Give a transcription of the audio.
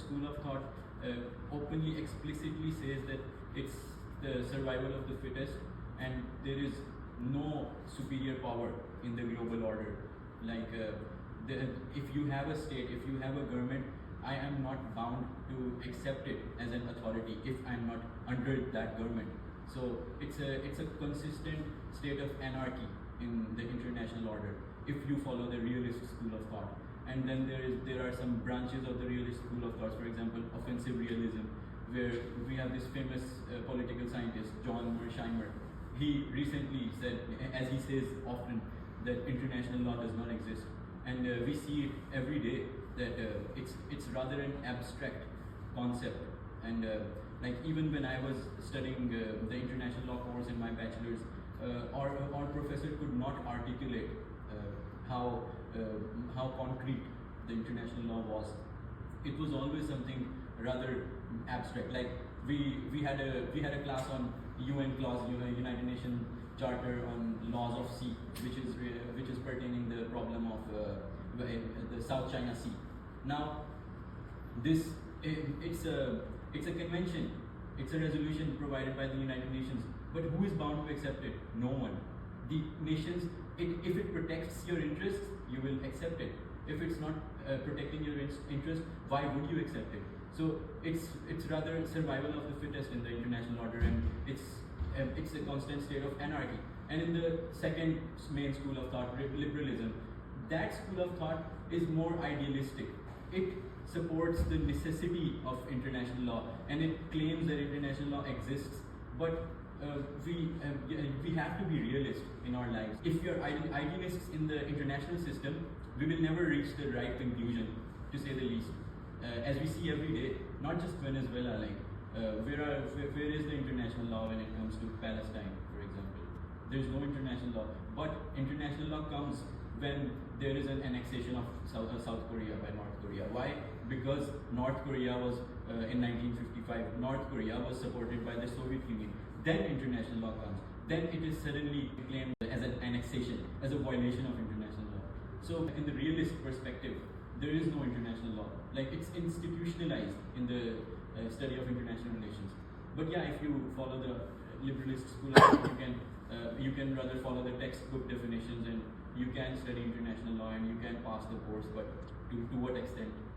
school of thought openly, explicitly says that it's the survival of the fittest, and there is no superior power in the global order. Like, if you have a state, if you have a government, I am not bound to accept it as an authority if I'm not under that government. So it's a consistent state of anarchy in the international order if you follow the realist school of thought. And then there are some branches of the realist school of thought. For example, offensive realism, where we have this famous political scientist John Mearsheimer. He recently said, as he says often, that international law does not exist, and we see it every day that it's rather an abstract concept. And like, even when I was studying the international law course in my bachelor's, our professor could not articulate how concrete the international law was. It was always something rather abstract. Like, we had a class on UN clause, United Nations Charter on laws of sea, which is pertaining the problem of the South China Sea. Now, it's a convention, it's a resolution provided by the United Nations, but who is bound to accept it? No one. The nations, if it protects your interests, you will accept it. If it's not protecting your interest, why would you accept it? So it's rather survival of the fittest in the international order, and it's a constant state of anarchy. And in the second main school of thought, liberalism, that school of thought is more idealistic. It supports the necessity of international law, and it claims that international law exists, but we have to be realists in our lives. If we are idealists in the international system, we will never reach the right conclusion, to say the least. As we see every day, not just Venezuela, like where is the international law when it comes to Palestine, for example? There is no international law, but international law comes when there is an annexation of South Korea by North Korea. Why? Because North Korea was in 1955, North Korea was supported by the Soviet Union. Then international law comes. Then it is suddenly claimed as an annexation, as a violation of international law. So in the realist perspective, there is no international law. Like, it's institutionalized in the study of international relations. But yeah, if you follow the liberalist school of thought, you can rather follow the textbook definitions, and you can study international law and you can pass the course, but to what extent?